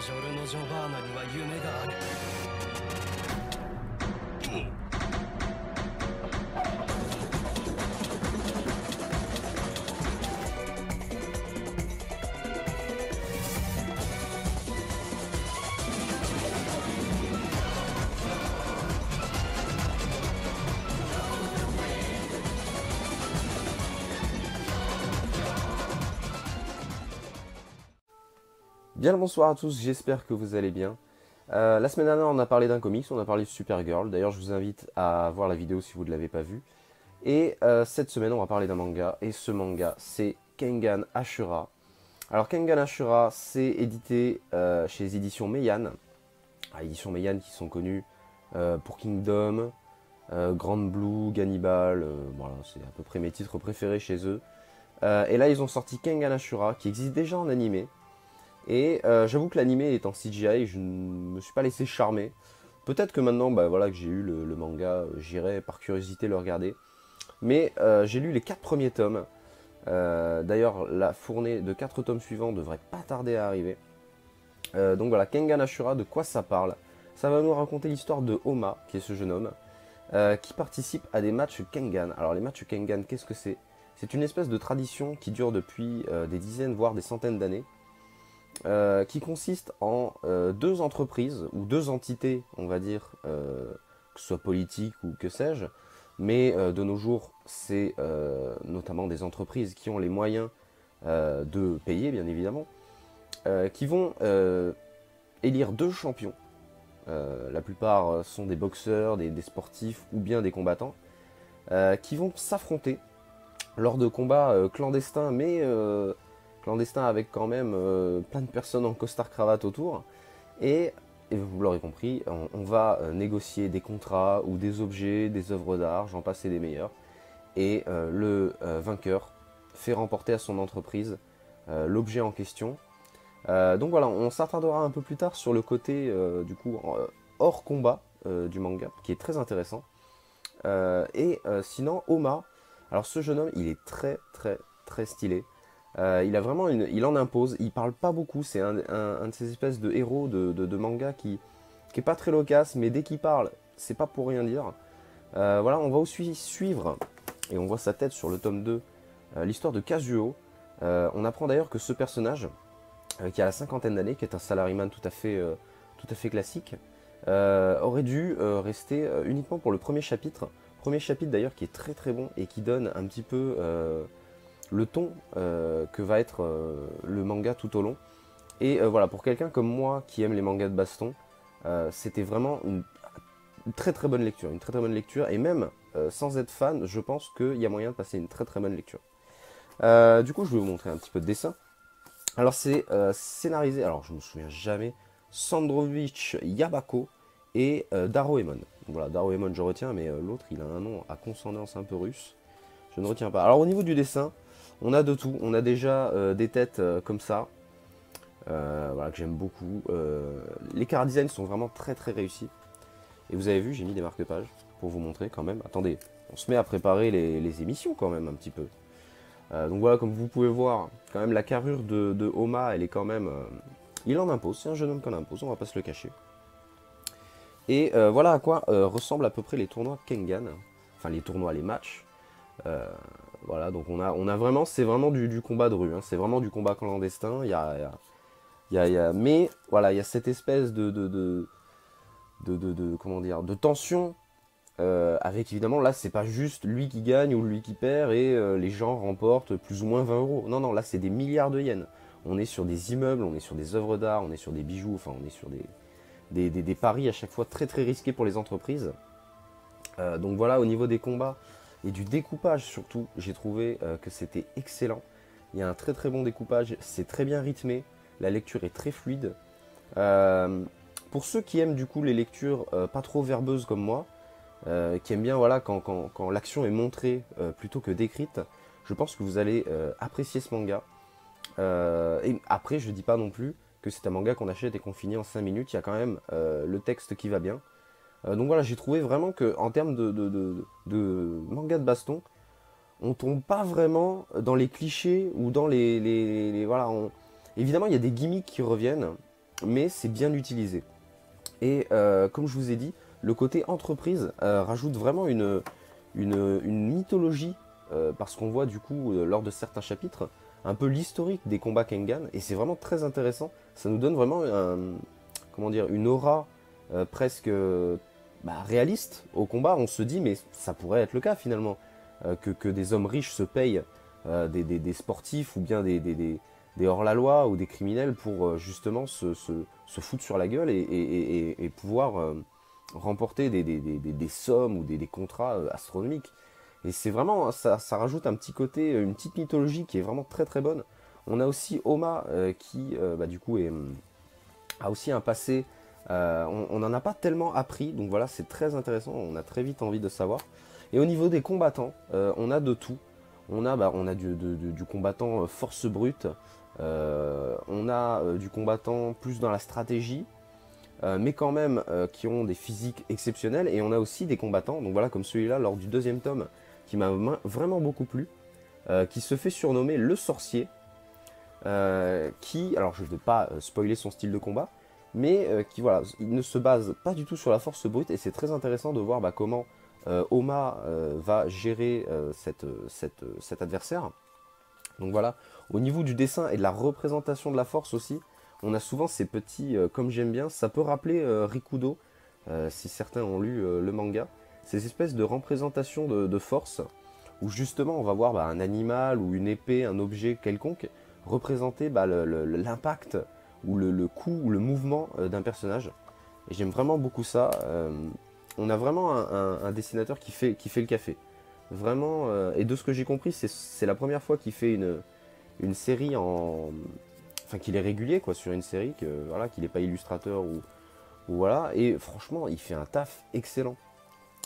ジョルノ・ジョバーナには夢がある。Bien le bonsoir à tous, j'espère que vous allez bien. La semaine dernière on a parlé d'un comics, on a parlé de Supergirl, d'ailleurs je vous invite à voir la vidéo si vous ne l'avez pas vue. Et cette semaine on va parler d'un manga, et ce manga c'est Kengan Ashura. Alors Kengan Ashura c'est édité chez les éditions Meian. Éditions Meian qui sont connues pour Kingdom, Grand Blue, Gannibal, voilà c'est à peu près mes titres préférés chez eux. Et là ils ont sorti Kengan Ashura qui existe déjà en animé. Et j'avoue que l'animé est en CGI, je ne me suis pas laissé charmer. Peut-être que maintenant, bah, voilà, que j'ai eu le manga, j'irai par curiosité le regarder. Mais j'ai lu les 4 premiers tomes. D'ailleurs, la fournée de 4 tomes suivants devrait pas tarder à arriver. Donc voilà, Kengan Ashura, de quoi ça parle? Ça va nous raconter l'histoire de Oma, qui est ce jeune homme, qui participe à des matchs Kengan. Alors les matchs Kengan, qu'est-ce que c'est? C'est une espèce de tradition qui dure depuis des dizaines, voire des centaines d'années. Qui consiste en deux entreprises, ou deux entités, on va dire, que ce soit politique ou que sais-je, mais de nos jours, c'est notamment des entreprises qui ont les moyens de payer, bien évidemment, qui vont élire deux champions. La plupart sont des boxeurs, des sportifs ou bien des combattants, qui vont s'affronter lors de combats clandestins, mais clandestin avec quand même plein de personnes en costard-cravate autour. Et vous l'aurez compris, on va négocier des contrats ou des objets, des œuvres d'art, j'en passe et des meilleurs. Et le vainqueur fait remporter à son entreprise l'objet en question. Donc voilà, on s'attardera un peu plus tard sur le côté du coup hors combat du manga, qui est très intéressant. Sinon, Oma, alors ce jeune homme, il est très stylé. Il a vraiment il en impose, il parle pas beaucoup, c'est un de ces espèces de héros de manga qui est pas très loquace, mais dès qu'il parle, c'est pas pour rien dire. Voilà, on va aussi suivre, et on voit sa tête sur le tome 2, l'histoire de Kazuo. On apprend d'ailleurs que ce personnage, qui a la cinquantaine d'années, qui est un salaryman tout à fait classique, aurait dû rester uniquement pour le premier chapitre. Premier chapitre d'ailleurs qui est très bon et qui donne un petit peu le ton que va être le manga tout au long. Et voilà, pour quelqu'un comme moi qui aime les mangas de baston, c'était vraiment une très bonne lecture. Une très bonne lecture, et même sans être fan, je pense qu'il y a moyen de passer une très bonne lecture. Du coup, je vais vous montrer un petit peu de dessin. Alors c'est scénarisé, alors je me souviens jamais, Sandrovich Yabako et Daroemon. Voilà, Daroemon je retiens, mais l'autre il a un nom à consonance un peu russe. Je ne retiens pas. Alors au niveau du dessin, on a de tout. On a déjà des têtes comme ça, voilà, que j'aime beaucoup. Les chara-designs sont vraiment très réussis. Et vous avez vu, j'ai mis des marque-pages pour vous montrer quand même. Attendez, on se met à préparer les émissions quand même un petit peu. Donc voilà, comme vous pouvez voir, quand même la carrure de Oma, elle est quand même... il en impose, c'est un jeune homme qu'on impose, on va pas se le cacher. Et voilà à quoi ressemblent à peu près les tournois Kengan. Enfin les tournois, les matchs. Voilà, donc on a vraiment, c'est vraiment du combat de rue, hein, c'est vraiment du combat clandestin. Mais voilà, il y a cette espèce comment dire, de tension, avec évidemment là c'est pas juste lui qui gagne ou lui qui perd et les gens remportent plus ou moins 20 euros. Non, là c'est des milliards de yens. On est sur des immeubles, on est sur des œuvres d'art, on est sur des bijoux, enfin on est sur des paris à chaque fois très risqués pour les entreprises. Donc voilà, au niveau des combats et du découpage surtout, j'ai trouvé que c'était excellent. Il y a un très bon découpage, c'est très bien rythmé, la lecture est très fluide. Pour ceux qui aiment du coup les lectures pas trop verbeuses comme moi, qui aiment bien voilà, quand l'action est montrée plutôt que décrite, je pense que vous allez apprécier ce manga. Et après, je dis pas non plus que c'est un manga qu'on achète et qu'on finit en 5 minutes, il y a quand même le texte qui va bien. Donc voilà, j'ai trouvé vraiment que en termes de manga de baston, on tombe pas vraiment dans les clichés ou dans voilà. Évidemment, il y a des gimmicks qui reviennent. mais c'est bien utilisé. Et comme je vous ai dit, le côté entreprise rajoute vraiment une mythologie, parce qu'on voit du coup lors de certains chapitres un peu l'historique des combats Kengan, et c'est vraiment très intéressant. Ça nous donne vraiment comment dire, une aura presque réaliste au combat. On se dit mais ça pourrait être le cas finalement, que des hommes riches se payent des sportifs ou bien des hors-la-loi ou des criminels pour justement se foutre sur la gueule et pouvoir remporter des sommes ou des contrats astronomiques. Et c'est vraiment, ça rajoute un petit côté, une petite mythologie qui est vraiment très très bonne. On a aussi Oma qui du coup a aussi un passé, on n'en a pas tellement appris, donc voilà, c'est très intéressant, on a très vite envie de savoir. Et au niveau des combattants, on a de tout. On a du combattant force brute, on a du combattant plus dans la stratégie, mais quand même qui ont des physiques exceptionnels, et on a aussi des combattants, donc voilà, comme celui-là lors du 2e tome, qui m'a vraiment beaucoup plu, qui se fait surnommer le sorcier, qui, alors je ne vais pas spoiler son style de combat, mais qui voilà, il ne se base pas du tout sur la force brute, et c'est très intéressant de voir comment Oma va gérer cet adversaire. Donc voilà, au niveau du dessin et de la représentation de la force aussi, on a souvent ces petits, comme j'aime bien, ça peut rappeler Rikudo, si certains ont lu le manga, ces espèces de représentations de force, où justement on va voir un animal ou une épée, un objet quelconque, représenter l'impact ou le coup ou le mouvement d'un personnage. Et j'aime vraiment beaucoup ça. On a vraiment un dessinateur qui fait le café. Vraiment, et de ce que j'ai compris, c'est la première fois qu'il fait une série enfin qu'il est régulier quoi, sur une série, voilà, qu'il n'est pas illustrateur ou voilà. Et franchement, il fait un taf excellent.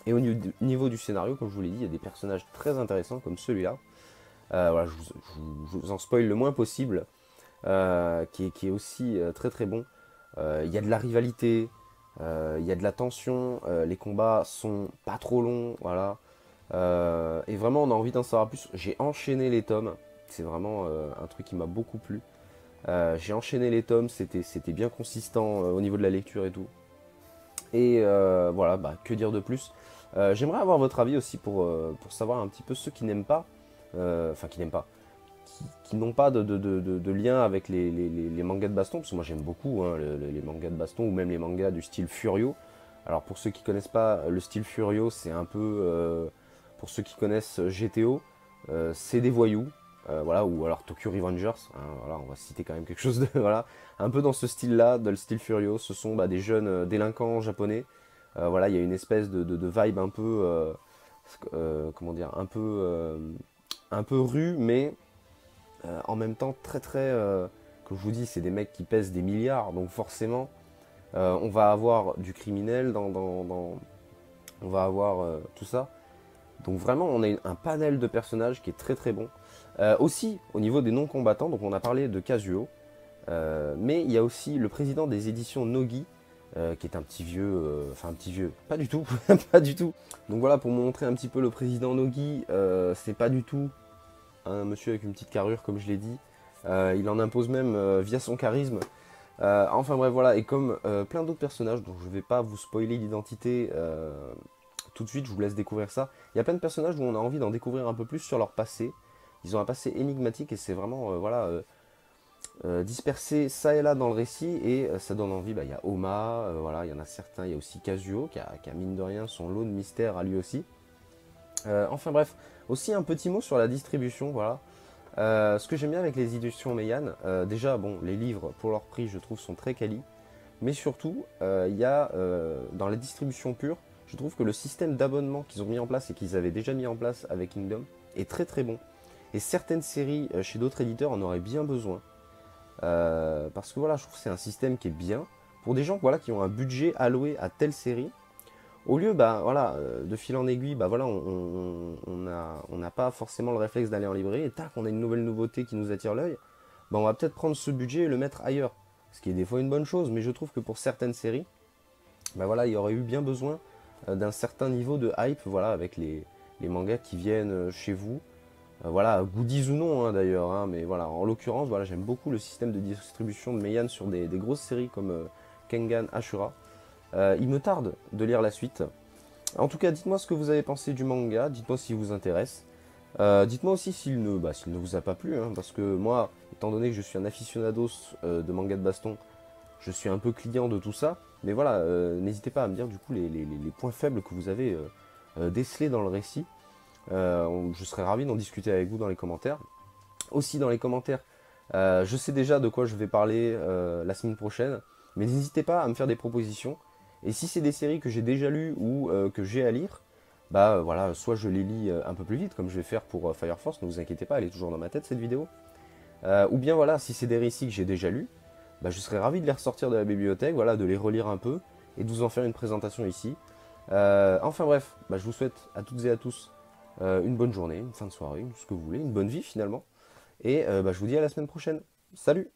Et au niveau du scénario, comme je vous l'ai dit, il y a des personnages très intéressants comme celui-là. Voilà, je vous en spoil le moins possible, qui est aussi très très bon. Il y a de la rivalité, il y a de la tension, les combats sont pas trop longs, voilà. Et vraiment, on a envie d'en savoir plus. J'ai enchaîné les tomes, c'est vraiment un truc qui m'a beaucoup plu. J'ai enchaîné les tomes, c'était bien consistant au niveau de la lecture et tout. Et voilà, que dire de plus. J'aimerais avoir votre avis aussi pour savoir un petit peu ceux qui n'aiment pas, enfin qui n'aiment pas, qui n'ont pas de lien avec les mangas de baston, parce que moi j'aime beaucoup hein, les mangas de baston, ou même les mangas du style Furio. Alors pour ceux qui connaissent pas le style Furio, c'est un peu, pour ceux qui connaissent GTO, c'est des voyous, voilà, ou alors Tokyo Revengers, hein, voilà, on va citer quand même quelque chose de, voilà, un peu dans ce style-là, dans le style Furio. Ce sont des jeunes délinquants japonais, voilà, il y a une espèce de vibe un peu, comment dire, un peu rue, mais en même temps très très, comme je vous dis, c'est des mecs qui pèsent des milliards, donc forcément on va avoir du criminel on va avoir tout ça. Donc vraiment on a un panel de personnages qui est très très bon. Aussi au niveau des non-combattants, donc on a parlé de Kazuo, mais il y a aussi le président des éditions Nogi, qui est un petit vieux, enfin un petit vieux, pas du tout, pas du tout. Donc voilà, pour vous montrer un petit peu le président Nogi, c'est pas du tout un monsieur avec une petite carrure comme je l'ai dit. Il en impose même via son charisme. Enfin bref voilà, et comme plein d'autres personnages dont je ne vais pas vous spoiler l'identité tout de suite, je vous laisse découvrir ça. Il y a plein de personnages où on a envie d'en découvrir un peu plus sur leur passé. Ils ont un passé énigmatique et c'est vraiment voilà, dispersé ça et là dans le récit, et ça donne envie. Il y a Oma, voilà, il y en a certains, il y a aussi Kazuo qui a mine de rien son lot de mystère à lui aussi. Enfin bref, aussi un petit mot sur la distribution, voilà. Ce que j'aime bien avec les éditions Meian, déjà bon, les livres pour leur prix je trouve sont très quali, mais surtout il y a dans la distribution pure, je trouve que le système d'abonnement qu'ils ont mis en place et qu'ils avaient déjà mis en place avec Kingdom est très très bon. Et certaines séries chez d'autres éditeurs en auraient bien besoin, parce que voilà, je trouve que c'est un système qui est bien pour des gens voilà, qui ont un budget alloué à telle série. Au lieu, voilà, de fil en aiguille, voilà, on n'a pas forcément le réflexe d'aller en librairie, et tac, on a une nouvelle nouveauté qui nous attire l'œil, on va peut-être prendre ce budget et le mettre ailleurs. Ce qui est des fois une bonne chose, mais je trouve que pour certaines séries, voilà, il y aurait eu bien besoin d'un certain niveau de hype, voilà, avec les mangas qui viennent chez vous. Voilà, goodies ou non hein, d'ailleurs, hein, mais voilà, en l'occurrence, voilà, j'aime beaucoup le système de distribution de Meian sur des grosses séries comme Kengan Ashura. Il me tarde de lire la suite. En tout cas, dites-moi ce que vous avez pensé du manga, dites-moi s'il vous intéresse. Dites-moi aussi s'il ne vous a pas plu, hein, parce que moi, étant donné que je suis un aficionados de manga de baston, je suis un peu client de tout ça. Mais voilà, n'hésitez pas à me dire du coup les points faibles que vous avez décelés dans le récit. Je serais ravi d'en discuter avec vous dans les commentaires. Aussi dans les commentaires, je sais déjà de quoi je vais parler la semaine prochaine, mais n'hésitez pas à me faire des propositions. Et si c'est des séries que j'ai déjà lues ou que j'ai à lire, bah voilà, soit je les lis un peu plus vite, comme je vais faire pour Fire Force, ne vous inquiétez pas, elle est toujours dans ma tête cette vidéo. Ou bien voilà, si c'est des récits que j'ai déjà lus, bah, je serais ravi de les ressortir de la bibliothèque, voilà, de les relire un peu et de vous en faire une présentation ici. Enfin bref, bah, je vous souhaite à toutes et à tous une bonne journée, une fin de soirée, ce que vous voulez, une bonne vie finalement. Et bah, je vous dis à la semaine prochaine. Salut!